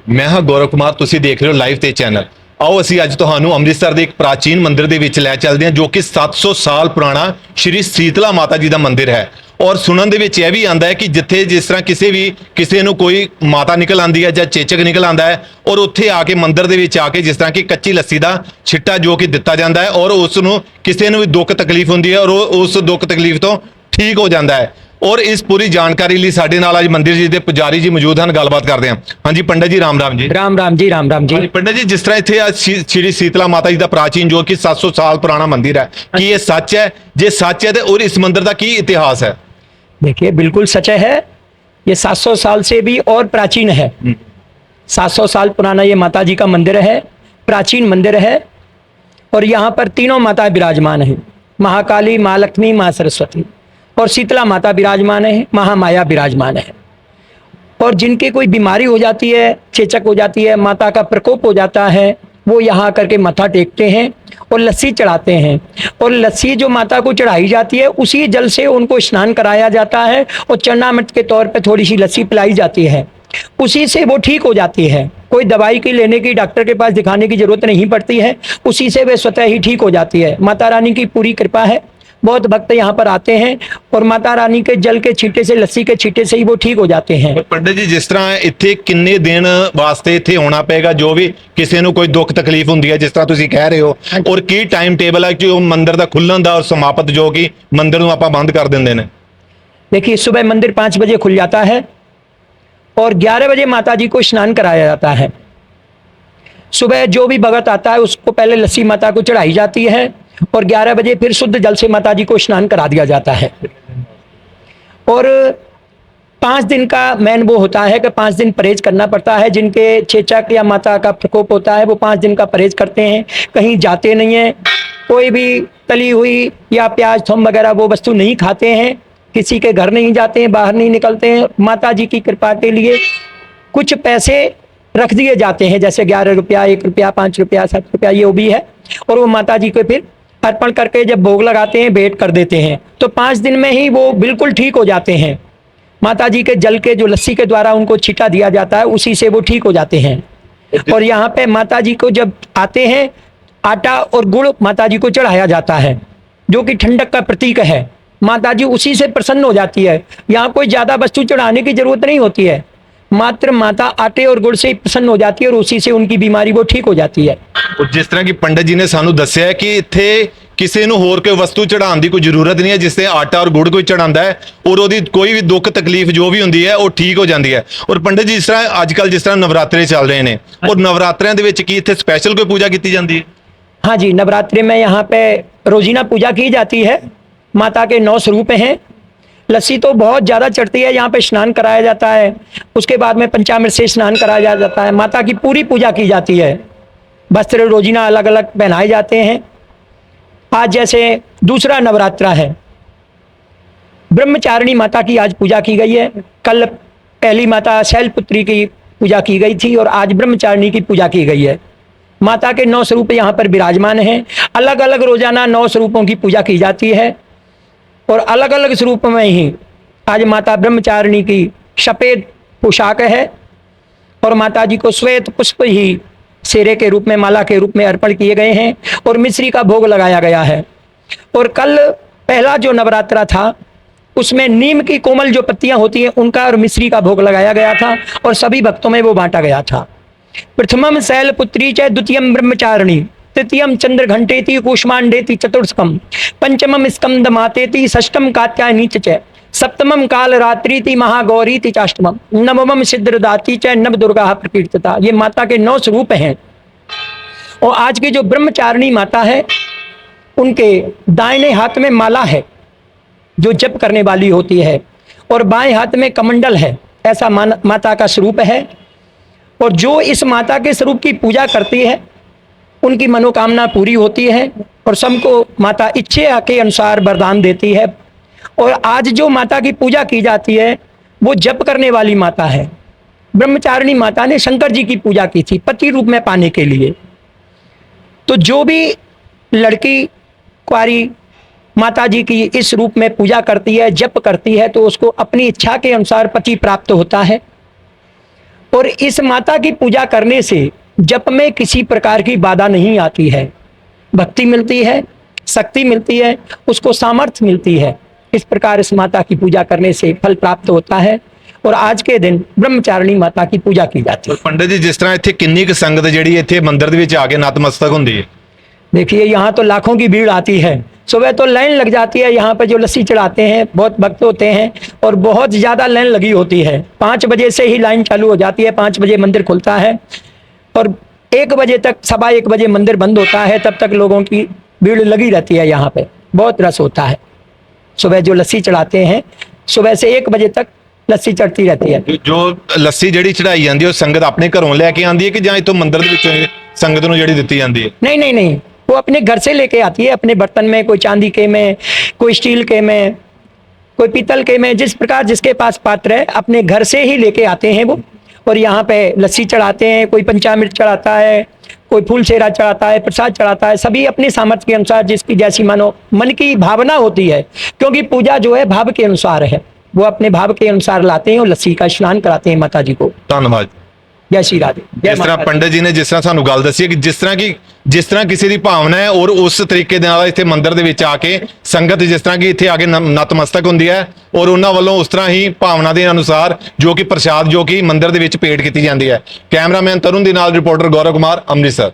मैं हाँ गौरव कुमार, तुसी देख रहे हो लाइव ते चैनल। आओ असी अज तुहानू अमृतसर के एक प्राचीन मंदिर दे विच लै चलदे हैं, जो कि 700 साल पुराना श्री शीतला माता जी का मंदिर है। और सुनन दे विच यह भी आंदा है कि जिथे जिस तरह किसी नू कोई माता निकल आती है या चेचक निकल आता है, और उत्थे आके मंदिर दे विच आके जिस तरह की कच्ची लस्सी का छिट्टा जो कि दिता जाता है, और उसनू किसी नू भी दुख तकलीफ होंदी है और उस दुख तकलीफ तो ठीक हो जाता है। और इस पूरी जानकारी लिए साडे नाल अज मंदिर जी के पुजारी जी मौजूद हैं, गलबात करते हैं। हाँ जी पंडित जी, राम राम जी। राम राम जी, राम राम जी। हाँ जी पंडित जी, जिस तरह इतने श्री शीतला माता जी का प्राचीन जो कि 700 साल पुराना मंदिर है, कि ये सच है? जे सच है तो और इस मंदिर का की इतिहास है? देखिए बिल्कुल सच है, ये 700 साल से भी और प्राचीन है। 700 साल पुराना ये माता जी का मंदिर है, प्राचीन मंदिर है। और यहाँ पर तीनों माता विराजमान है, महाकाली, माँ लक्ष्मी, माँ सरस्वती, और शीतला माता विराजमान है, महामाया विराजमान है। और जिनकी कोई बीमारी हो जाती है, चेचक हो जाती है, माता का प्रकोप हो जाता है, वो यहाँ आकर के मत्था टेकते हैं और लस्सी चढ़ाते हैं। और लस्सी जो माता को चढ़ाई जाती है, उसी जल से उनको स्नान कराया जाता है और चरणामृत के तौर पे थोड़ी सी लस्सी पिलाई जाती है, उसी से वो ठीक हो जाती है। कोई दवाई की लेने की, डॉक्टर के पास दिखाने की जरूरत नहीं पड़ती है, उसी से वे स्वतः ही ठीक हो जाती है। माता रानी की पूरी कृपा है, बहुत भक्त यहाँ पर आते हैं और माता रानी के जल के छींटे से, लस्सी के छींटे से ही वो ठीक हो जाते हैं। पंडित जी, जिस तरह इत्थे किन्ने दिन वास्ते इत्थे होना पेगा, जो भी किसी को कोई दुख तकलीफ होंदी है, जिस तरह तुसी कह रहे हो, और की टाइम टेबल है जो मंदिर का खुलन दा और समाप्त जो कि मंदिर नूं आपां बंद कर देंदे ने? देखिए सुबह मंदिर 5 बजे खुल जाता है और 11 बजे माता जी को स्नान कराया जाता है। सुबह जो भी भगत आता है उसको पहले लस्सी माता को चढ़ाई जाती है और 11 बजे फिर शुद्ध जल से माता जी को स्नान करा दिया जाता है। और 5 दिन का मैन वो होता है कि 5 दिन परहेज करना पड़ता है। जिनके चेचक या माता का प्रकोप होता है वो 5 दिन का परहेज करते हैं, कहीं जाते नहीं हैं, कोई भी तली हुई या प्याज थोम वगैरह वो वस्तु नहीं खाते हैं, किसी के घर नहीं जाते हैं, बाहर नहीं निकलते हैं। माता जी की कृपा के लिए कुछ पैसे रख दिए जाते हैं, जैसे 11 रुपया, 1 रुपया, 5 रुपया, 7 रुपया, ये वो भी है। और वो माता जी को फिर अर्पण करके जब भोग लगाते हैं, भेंट कर देते हैं, तो 5 दिन में ही वो बिल्कुल ठीक हो जाते हैं। माता जी के जल के जो लस्सी के द्वारा उनको छींटा दिया जाता है, उसी से वो ठीक हो जाते हैं। और यहाँ पे माता जी को जब आते हैं, आटा और गुड़ माता जी को चढ़ाया जाता है, जो कि ठंडक का प्रतीक है। माता जी उसी से प्रसन्न हो जाती है। यहाँ कोई ज्यादा वस्तु चढ़ाने की जरूरत नहीं होती है, मात्र माता आटे और गुड़ से ही प्रसन्न हो जाती है और उसी से उनकी बीमारी वो ठीक हो जाती है। जिस तरह की पंडित जी ने सानू दस्या है कि इत्थे किसी नूं होर कोई वस्तु चढ़ाने की कोई जरूरत नहीं है, जिससे आटा और गुड़ कोई चढ़ाता है और ओदी कोई भी दुख तकलीफ जो भी होंदी है वो ठीक हो जाती है। और पंडित जी, जिस तरह आजकल जिस तरह नवरात्रे चल रहे हैं, और नवरात्रियां दे विच की इत्थे स्पैशल कोई पूजा की जाती है? हाँ जी, नवरात्रि में यहाँ पे रोजीना पूजा की जाती है। माता के 9 स्वरूप हैं। लस्सी तो बहुत ज़्यादा चढ़ती है, यहाँ पे स्नान कराया जाता है, उसके बाद में पंचामृत से स्नान कराया जाता है। माता की पूरी पूजा की जाती है। वस्त्र रोजीना अलग अलग पहनाए जाते हैं। आज जैसे दूसरा नवरात्रा है, ब्रह्मचारिणी माता की आज पूजा की गई है। कल पहली माता शैलपुत्री की पूजा की गई थी और आज ब्रह्मचारिणी की पूजा की गई है। माता के 9 स्वरूप यहाँ पर विराजमान हैं। अलग अलग रोजाना 9 स्वरूपों की पूजा की जाती है और अलग अलग स्वरूप में ही आज माता ब्रह्मचारिणी की सफेद पोशाक है और माता जी को श्वेत पुष्प ही सेरे के रूप में, माला के रूप में अर्पण किए गए हैं और मिश्री का भोग लगाया गया है। और कल पहला जो नवरात्रा था उसमें नीम की कोमल जो पत्तियां होती हैं उनका और मिश्री का भोग लगाया गया था और सभी भक्तों में वो बांटा गया था। प्रथमम शैलपुत्री च, द्वितीयम ब्रह्मचारिणी, तृतीयम चंद्र घंटेति, कूष्मांडेति, चतुर्थकम पंचमम स्कंद मातेति, षष्ठम कात्यायनी च, सप्तमम काल रात्रिति, महागौरीति चाष्टमम, नवमम सिद्धदाती च, नव दुर्गा प्रकीर्तिता। ये माता के 9 स्वरूप हैं। और आज की जो ब्रह्मचारिणी माता है, उनके दाहिने हाथ में माला है जो जप करने वाली होती है और बाएं हाथ में कमंडल है। ऐसा माता का स्वरूप है। और जो इस माता के स्वरूप की पूजा करती है उनकी मनोकामना पूरी होती है और सबको माता इच्छा के अनुसार वरदान देती है। और आज जो माता की पूजा की जाती है वो जप करने वाली माता है। ब्रह्मचारिणी माता ने शंकर जी की पूजा की थी पति रूप में पाने के लिए। तो जो भी लड़की कुंवारी माता जी की इस रूप में पूजा करती है, जप करती है, तो उसको अपनी इच्छा के अनुसार पति प्राप्त होता है। और इस माता की पूजा करने से जप में किसी प्रकार की बाधा नहीं आती है, भक्ति मिलती है, शक्ति मिलती है, उसको सामर्थ्य मिलती है। इस प्रकार इस माता की पूजा करने से फल प्राप्त होता है और आज के दिन ब्रह्मचारिणी माता की पूजा की जाती है। पंडित जी, जिस तरह ਇੱਥੇ ਕਿੰਨੀ ਕੁ ਸੰਗਤ ਜਿਹੜੀ ਇੱਥੇ ਮੰਦਿਰ ਦੇ ਵਿੱਚ ਆ ਕੇ ਨਤਮਸਤਕ ਹੁੰਦੀ ਹੈ? देखिए यहाँ तो लाखों की भीड़ आती है, सुबह तो लाइन लग जाती है। यहाँ पर जो लस्सी चढ़ाते हैं बहुत भक्त होते हैं और बहुत ज़्यादा लाइन लगी होती है। 5 बजे से ही लाइन चालू हो जाती है, 5 बजे मंदिर खुलता है और 1 बजे तक, 1:15 बजे मंदिर बंद होता है। तब तक लोगों की भीड़ लगी रहती है, यहाँ पे बहुत रस होता है। सुबह जो लस्सी चढ़ाते हैं, सुबह से 1 बजे तक लस्सी चढ़ती रहती है। ਜੋ ਲੱਸੀ ਜਿਹੜੀ ਚੜਾਈ ਜਾਂਦੀ ਹੈ ਉਹ ਸੰਗਤ ਆਪਣੇ ਘਰੋਂ ਲੈ ਕੇ ਆਉਂਦੀ ਹੈ ਕਿ ਜਾਂ ਇਥੋਂ ਮੰਦਿਰ ਦੇ ਵਿੱਚੋਂ ਸੰਗਤ ਨੂੰ ਜਿਹੜੀ ਦਿੱਤੀ ਜਾਂਦੀ ਹੈ? नहीं नहीं नहीं, वो अपने घर से लेके आती है, अपने बर्तन में, कोई चांदी के में, कोई स्टील के में, कोई पीतल के में, जिस प्रकार जिसके पास पात्र है अपने घर से ही लेके आते हैं वो। और यहाँ पे लस्सी चढ़ाते हैं, कोई पंचामृत चढ़ाता है, कोई फूल सेरा चढ़ाता है, प्रसाद चढ़ाता है। सभी अपने सामर्थ्य के अनुसार जिसकी जैसी मानो मन की भावना होती है, क्योंकि पूजा जो है भाव के अनुसार है। वो अपने भाव के अनुसार लाते हैं और लस्सी का स्नान कराते हैं माता जी को। ਧੰਨਵਾਦ। जय श्री राधे। जय ਜਿਸ ਤਰ੍ਹਾਂ माता दी। ਪੰਡਿਤ ਜੀ ਨੇ ਜਿਸ ਤਰ੍ਹਾਂ ਸਾਨੂੰ ਗੱਲ ਦੱਸੀ ਹੈ ਕਿ ਜਿਸ ਤਰ੍ਹਾਂ ਕਿਸੇ ਦੀ ਭਾਵਨਾ ਹੈ ਔਰ ਉਸ ਤਰੀਕੇ ਦੇ ਨਾਲ ਇੱਥੇ ਮੰਦਿਰ ਦੇ ਵਿੱਚ ਆ ਕੇ ਸੰਗਤ ਜਿਸ ਤਰ੍ਹਾਂ ਕਿ ਇੱਥੇ ਆ ਕੇ ਨਤਮਸਤਕ ਹੁੰਦੀ ਹੈ ਔਰ ਉਹਨਾਂ ਵੱਲੋਂ ਉਸ ਤਰ੍ਹਾਂ ਹੀ ਭਾਵਨਾ ਦੇ ਅਨੁਸਾਰ ਜੋ ਕਿ ਪ੍ਰਸ਼ਾਦ ਜੋ ਕਿ ਮੰਦਿਰ ਦੇ ਵਿੱਚ ਭੇਟ ਕੀਤੀ ਜਾਂਦੀ ਹੈ। ਕੈਮਰਾਮੈਨ ਤਰੁਣ ਦੇ ਨਾਲ ਰਿਪੋਰਟਰ ਗੌਰਵ ਕੁਮਾਰ, ਅੰਮ੍ਰਿਤਸਰ।